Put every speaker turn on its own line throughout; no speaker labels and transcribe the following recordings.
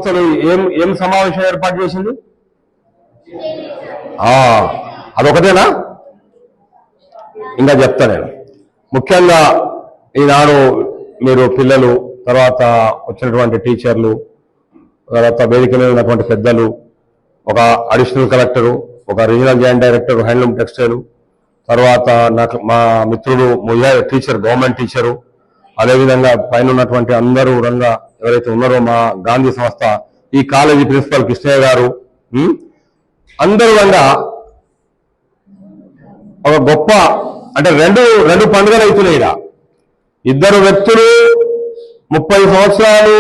సంస్థలు ఏం సమావేశం ఏర్పాటు చేసింది? అదొకటేనా? ఇంకా చెప్తా నేను. ముఖ్యంగా ఈనాడు మీరు పిల్లలు, తర్వాత వచ్చినటువంటి టీచర్లు, తర్వాత వేదిక మీద ఉన్నటువంటి పెద్దలు, ఒక అడిషనల్ కలెక్టరు, ఒక regional joint director handloom textile, తర్వాత నాకు మా మిత్రుడు ముయ్య టీచర్, గవర్నమెంట్ టీచరు, అదేవిధంగా పైన ఉన్నటువంటి అందరూ రంగా ఎవరైతే ఉన్నారో మా గాంధీ సంస్థ, ఈ కాలేజీ ప్రిన్సిపల్ కృష్ణయ్య గారు, అందరూ రంగా ఒక గొప్ప అంటే రెండు పండుగలు అవుతున్నాయి. ఇద్దరు వ్యక్తులు 30 సంవత్సరాలు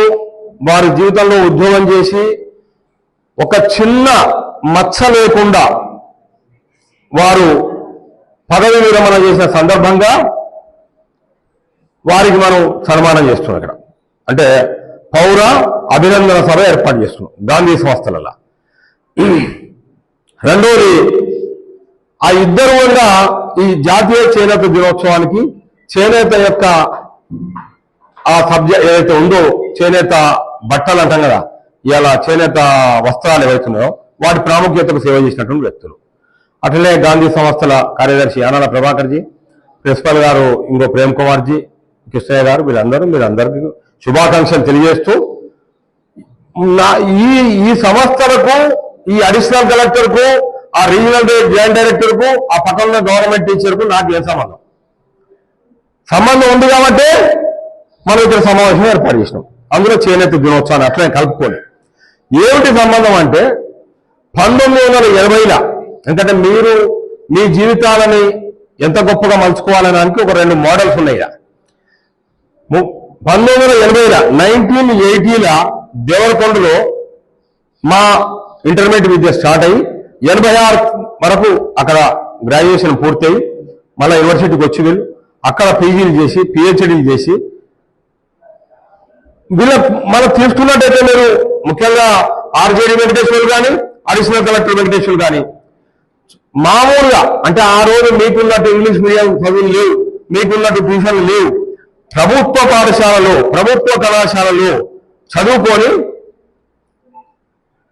వారి జీవితంలో ఉద్యోగం చేసి ఒక చిన్న మచ్చ లేకుండా వారు పదవి విరమణ చేసిన సందర్భంగా వారికి మనం సన్మానం చేస్తున్నాం. ఇక్కడ అంటే పౌర అభినందన సభ ఏర్పాటు చేస్తున్నాం గాంధీ సంస్థలలో. రెండోది, ఆ ఇద్దరు వల్ల ఈ జాతీయ చేనేత దినోత్సవానికి చేనేత యొక్క ఆ సబ్జెక్ట్ ఏదైతే ఉందో, చేనేత బట్టలు అంటాం కదా, ఇలా చేనేత వస్త్రాలు ఏవైతున్నాయో వాటి ప్రాముఖ్యతకు సేవ చేసినటువంటి వ్యక్తులు. అట్లనే గాంధీ సంస్థల కార్యదర్శి యానాల ప్రభాకర్జీ, ప్రిన్సిపల్ గారు ఇంకో ప్రేమ్ కుమార్జీ, కృష్ణయ్య గారు, మీరందరికీ శుభాకాంక్షలు తెలియజేస్తూ, ఈ సంస్థలకు, ఈ అడిషనల్ కలెక్టర్కు, ఆ రీజనల్ జాయింట్ డైరెక్టర్కు, ఆ పక్కన గవర్నమెంట్ టీచర్కు నాకు ఏం సంబంధం ఉంది కాబట్టి మనం ఇక్కడ సమావేశం ఏర్పాటు చేసినాం. అందులో చేనేత దినోత్సవాన్ని అట్లనే కలుపుకోండి. ఏమిటి సంబంధం అంటే 1980లో, ఎందుకంటే మీరు మీ జీవితాలని ఎంత గొప్పగా మలుచుకోవాలనడానికి ఒక 2 మోడల్స్ ఉన్నాయి. 1980లో 1980లో దేవరకొండలో మా ఇంటర్మీడియట్ విద్య స్టార్ట్ అయ్యి 86 వరకు అక్కడ గ్రాడ్యుయేషన్ పూర్తయి మళ్ళీ యూనివర్సిటీకి వచ్చి వీళ్ళు అక్కడ పీజీలు చేసి పిహెచ్డీలు చేసి మనం తీసుకున్నట్టయితే మీరు ముఖ్యంగా ఆర్జేడీ వెంకటేశ్వర్లు కానీ, అడిషనల్ కలెక్టర్ వెంకటేశ్వర్లు కానీ మామూలుగా, అంటే ఆ రోజు మీకున్నట్టు ఇంగ్లీష్ మీడియం చదువులు లేవు, మీకున్నట్టు ట్యూషన్లు లేవు, ప్రభుత్వ పాఠశాలలో, ప్రభుత్వ కళాశాలలో చదువుకొని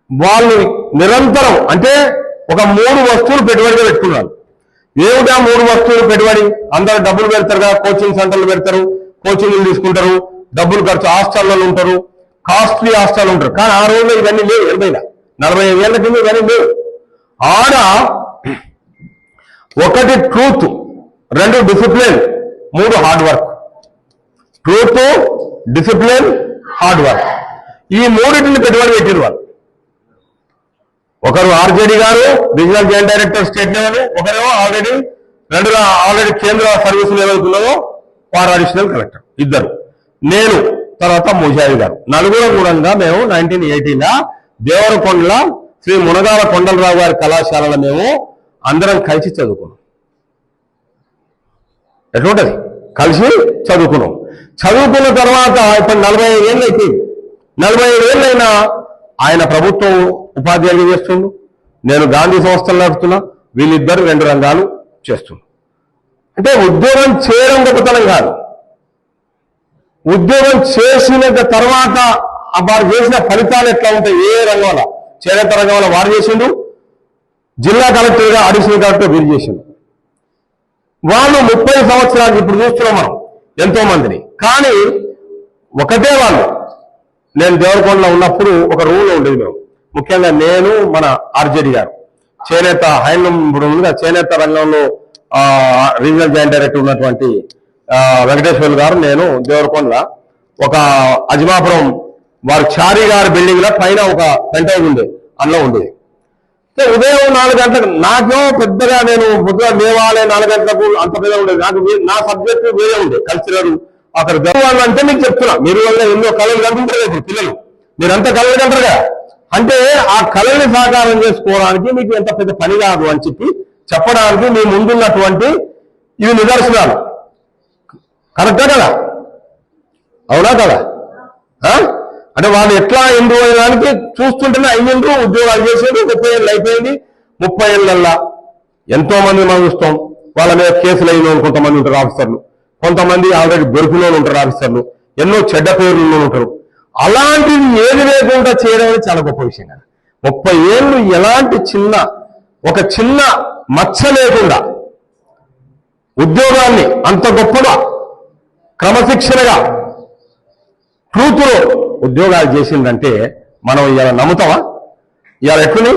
వాళ్ళు నిరంతరం అంటే ఒక 3 వస్తువులు పెట్టుబడిగా పెట్టుకున్నారు. ఏమిటా 3 వస్తువులు పెట్టుబడి? అందరూ డబ్బులు పెడతారు కదా, కోచింగ్ సెంటర్లు పెడతారు, కోచింగ్లు తీసుకుంటారు, డబ్బులు ఖర్చు, హాస్టల్లో ఉంటారు, కాస్ట్లీ హాస్టల్ ఉంటారు. కానీ ఆ రోజుల్లో ఇవన్నీ లేవు. 45 ఏళ్ల కింద ఇవన్నీ లేవు. ఆడ 1 truth, 2 discipline, 3 hard work. Truth, discipline, hard work, ఈ 3టిని పెట్టుబడి పెట్టిన వాళ్ళు. ఒకరు ఆర్జేడీ గారు, regional joint director state level, ఒకరేమో ఆల్రెడీ కేంద్ర సర్వీసులు ఏవైతున్నాయో వారు అడిషనల్ కలెక్టర్, ఇద్దరు, నేను, తర్వాత ముజాయి గారు, నలుగురు కూడా మేము 1980లో దేవరకొండల శ్రీ మునగాల కొండలరావు గారి కళాశాలలో మేము అందరం కలిసి చదువుకున్నాం. ఎటువంటిది? కలిసి చదువుకున్నాం. చదువుకున్న తర్వాత ఇప్పుడు 45 ఏళ్ళు అయిపోయింది. 45 ఏళ్ళైనా ఆయన ప్రభుత్వం ఉపాధ్యాయులు చేస్తుండు, నేను గాంధీ సంస్థలు నడుపుతున్నా, వీళ్ళిద్దరు 2 రంగాలు చేస్తున్నారు. అంటే ఉద్యోగం చేయడం గొప్పతనం కాదు, ఉద్యోగం చేసిన తర్వాత వారు చేసిన ఫలితాలు ఎట్లా ఉంటాయి, ఏ రంగంలో, చేనేత రంగంలో వారు చేసిండు, జిల్లా కలెక్టర్గా అడిషనల్ కలెక్టర్ వీరు చేసిండు. వాళ్ళు 30 సంవత్సరాలు ఇప్పుడు చూస్తున్నాం మనం ఎంతో మందిని. కానీ ఒకటే వాళ్ళు, నేను దేవరకొండలో ఉన్నప్పుడు ఒక రూల్లో ఉండేది మేము, ముఖ్యంగా నేను, మన ఆర్జేడీ గారు, చేనేత హ్యాండ్లూమ్ చేనేత రంగంలో రీజనల్ జాయింట్ డైరెక్టర్ ఉన్నటువంటి వెంకటేశ్వర్లు గారు, నేను దేవరకొండలో ఒక అజమాపురం వారి చారీ గారి బిల్డింగ్ లో పైన ఒక పెంట్ హౌస్ ఉండేది, అందులో ఉండేది. ఉదయం 4 గంటలకు, నాకేమో పెద్దగా నేను పొద్దుగా లేవాలి 4 గంటలకు, అంత పెద్దగా ఉండేది. నాకు నా సబ్జెక్టు వేరే ఉండేది, కల్చరల్. అక్కడ అంటే మీకు చెప్తున్నా, మీరు వల్ల ఎన్నో కళలు కలుగుంటారు ఇప్పుడు పిల్లలు, మీరంతా కళలు కంటారుగా, అంటే ఆ కళని సాకారం చేసుకోవడానికి మీకు ఎంత పెద్ద పని కాదు అని చెప్పడానికి మీ ముందున్నటువంటి ఇవి నిదర్శనాలు. కరెక్టా కదా? అవునా కదా? అంటే వాళ్ళు ఎట్లా ఎందుకు అయ్యడానికి చూస్తుంటేనే అయ్యిండ్రు, ఉద్యోగాలు చేసేది. 30 ఏళ్ళు అయిపోయింది. 30 ఏళ్ళల్లా ఎంతో మంది మనం చూస్తాం, వాళ్ళ మీద కేసులు అయిన కొంతమంది ఉంటారు ఆఫీసర్లు, కొంతమంది ఆల్రెడీ దొరికిన ఉంటారు ఆఫీసర్లు, ఎన్నో చెడ్డ పేర్లు ఉంటారు. అలాంటిది ఏది లేకుండా చేయడం అనేది చాలా గొప్ప విషయం కదా. 30 ఏళ్ళు ఎలాంటి ఒక చిన్న మచ్చ లేకుండా ఉద్యోగాన్ని అంత గొప్పగా క్రమశిక్షణగా ట్రూత్లో ఉద్యోగాలు చేసిందంటే మనం ఇలా నమ్ముతామా? ఇవాళ ఎట్లుని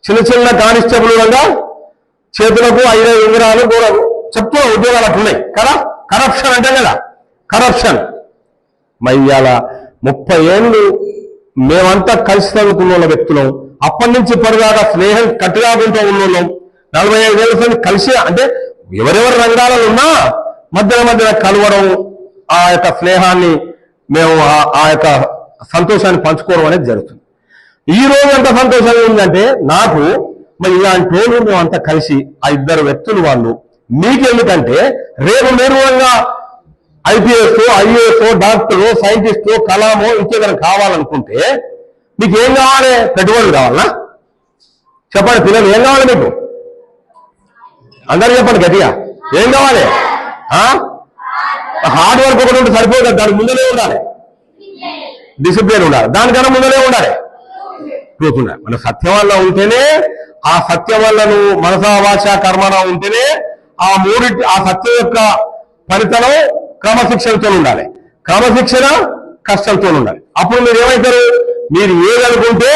చిన్న కానిస్టేబుల్ వల్ల చేతులకు 5 ఉంగరాలు గోడలు చెప్తూ ఉద్యోగాలు అట్లున్నాయి కదా. కరప్షన్ అంటే కదా, కరప్షన్. మరి ఇవాళ 30 ఏళ్ళు మేమంతా కలిసి చదువుకున్న వ్యక్తులం, అప్పటి నుంచి ఇప్పటిదాకా స్నేహం కట్టుగాకుంటూ ఉన్నోళ్ళం, 45 ఏళ్ళ కలిసి అంటే ఎవరెవరి రంగాలలో ఉన్నా మధ్యన కలవడం, ఆ యొక్క స్నేహాన్ని మేము ఆ యొక్క సంతోషాన్ని పంచుకోవడం అనేది జరుగుతుంది. ఈ రోజు ఎంత సంతోషంగా ఉందంటే నాకు మరి ఇలాంటి రోజు మేమంతా కలిసి ఆ 2 వ్యక్తులు వాళ్ళు మీకెందుకంటే రేపు నిర్మూలంగా ఐపీఎస్, ఐఏఎస్, డాక్టరు, సైంటిస్టు, కలామో ఇంకేదైనా కావాలనుకుంటే మీకు ఏం కావాలి? పెట్టుబడులు కావాలనా? చెప్పండి పిల్లలు, ఏం కావాలి మీకు? అందరూ చెప్పండి గట్టిగా, ఏం కావాలి? హార్డ్ వర్క్ ఒకటి ఉంటే సరిపోదు, దానికి ముందరే ఉండాలి, డిసిప్లిన్ ఉండాలి, దానికన్నా ముందరే ఉండాలి, ట్రూత్ ఉండాలి. మన సత్యం వల్ల ఉంటేనే, ఆ సత్యం వల్ల నువ్వు మనసా వాచ కర్మన ఉంటేనే ఆ సత్యం యొక్క ఫలితనం క్రమశిక్షణతో ఉండాలి, క్రమశిక్షణ కష్టంతో ఉండాలి. అప్పుడు మీరు ఏమవుతారు? మీరు ఏదనుకుంటే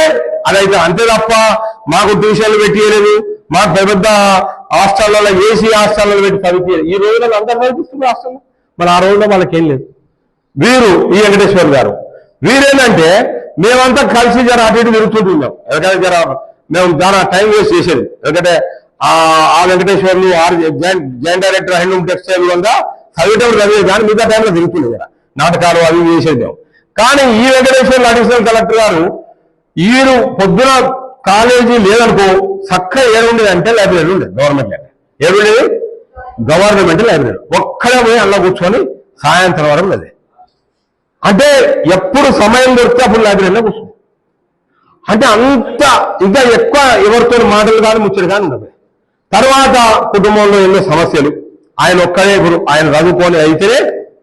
అదైతే, అంతే తప్ప మాకు ట్యూషన్లు పెట్టియలేదు, మాకు పెద్ద హాస్టల్లో ఏసీ హాస్టల్లో పెట్టి చదివించారు. ఈ రోజుల్లో అందరూ చదివిస్తున్నారు హాస్టల్లో, మరి ఆ రోజుల్లో వాళ్ళకేం లేదు. వీరు ఈ వెంకటేశ్వర్ గారు వీరేంటంటే మేమంతా కలిసి జర అటు ఇటు తిరుగుతుంటున్నాం. ఎందుకంటే జర మేము చాలా టైం వేస్ట్ చేసేది. ఎందుకంటే ఆ Venkateswarlu joint director handloom textile వల్ల చదివేటప్పుడు చదివేది, కానీ మిగతా టైంలో తిరుగుతుంది కదా, నాటకాలు అవి చేసేది మేము. కానీ ఈ వెంకటేశ్వర్లు అడిషనల్ కలెక్టర్ గారు వీరు పొద్దున కాలేజీ లేదనుకో చక్కగా ఏడుండేది అంటే లైబ్రరీ ఉండేది, గవర్నమెంట్ లైబ్రరీ. ఏడుండేది? Government library. ఒక్కడే పోయి అలా కూర్చొని సాయంత్రం వరకు లేదు. అంటే ఎప్పుడు సమయం దొరికితే అప్పుడు లైబ్రరీలో కూర్చొని, అంటే అంత ఇంకా ఎక్కువ ఎవరితో మాటలు కానీ ముచ్చడు కానీ ఉండదు. తర్వాత కుటుంబంలో ఎన్నో సమస్యలు, ఆయన ఒక్కడే ఆయన చదువుకొని అయితేనే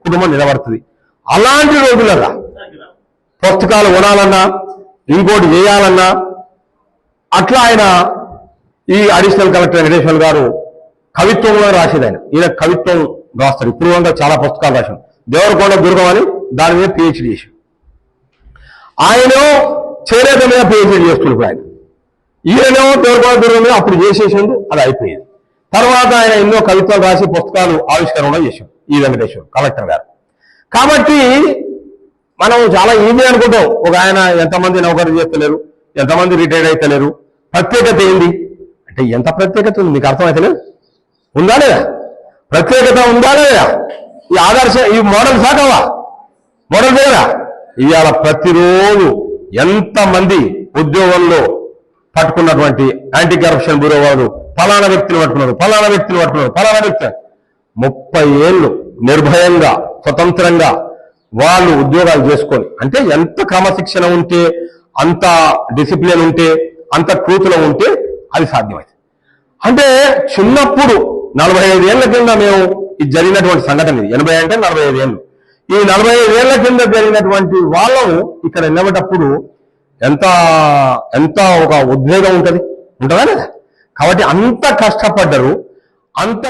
కుటుంబం నిలబడుతుంది. అలాంటి రోజులరా పుస్తకాలు కొనాలన్నా ఇంకోటి చేయాలన్నా అట్లా ఆయన ఈ అడిషనల్ కలెక్టర్ వెంకటేశ్వర్ గారు కవిత్వంలో రాసేది. ఈయన కవిత్వం రాస్తాడు. ఇప్పుడు చాలా పుస్తకాలు రాశాడు. దేవరకొండ దుర్గం అని దాని మీద పిహెచ్డి చేశాడు. ఆయన చేనేత మీద పిహెచ్డి చేస్తున్నాడు. ఆయన ఈయనో దేవరకొండ దుర్గం మీద అప్పుడు చేసేసిండు, అది అయిపోయింది. తర్వాత ఆయన ఎన్నో కవిత్వాలు రాసి పుస్తకాలు ఆవిష్కరణ చేశాడు ఈ వెంకటేశ్వర్ కలెక్టర్ గారు. కాబట్టి మనం చాలా ఈజీ అనుకుంటాం, ఒక ఆయన ఎంతమంది నౌకరీ చేస్తలేరు, ఎంతమంది రిటైర్డ్ అయితలేరు, ప్రత్యేకత ఏంది అంటే ఎంత ప్రత్యేకత ఉంది మీకు అర్థమైతలేదు? ఉందా లేదా? ప్రత్యేకత ఉందా లేదా? ఈ ఆదర్శ ఈ మోడల్ సాకవా? మోడల్ లేదా? ఇవాళ ప్రతిరోజు ఎంతమంది ఉద్యోగంలో పట్టుకున్నటువంటి యాంటీ కరప్షన్ బ్యూరో వారు ఫలానా వ్యక్తిని పట్టుకున్నారు, ఫలానా వ్యక్తిని పట్టుకున్నారు, ఫలానా వ్యక్తి 30 ఏళ్ళు నిర్భయంగా స్వతంత్రంగా వాళ్ళు ఉద్యోగాలు చేసుకొని, అంటే ఎంత క్రమశిక్షణ ఉంటే, అంత డిసిప్లిన్ ఉంటే, అంత ట్రూత్లో ఉంటే అది సాధ్యమైంది. అంటే చిన్నప్పుడు 45 ఏళ్ల కింద మేము ఇది జరిగినటువంటి సంఘటన, ఇది 80 అంటే 45 ఏళ్ళు. ఈ 45 ఏళ్ల కింద జరిగినటువంటి వాళ్ళము ఇక్కడ నిలబడేటప్పుడు ఎంత ఒక ఉద్వేగం ఉంటుందా లేదా? కాబట్టి అంత కష్టపడ్డరు, అంత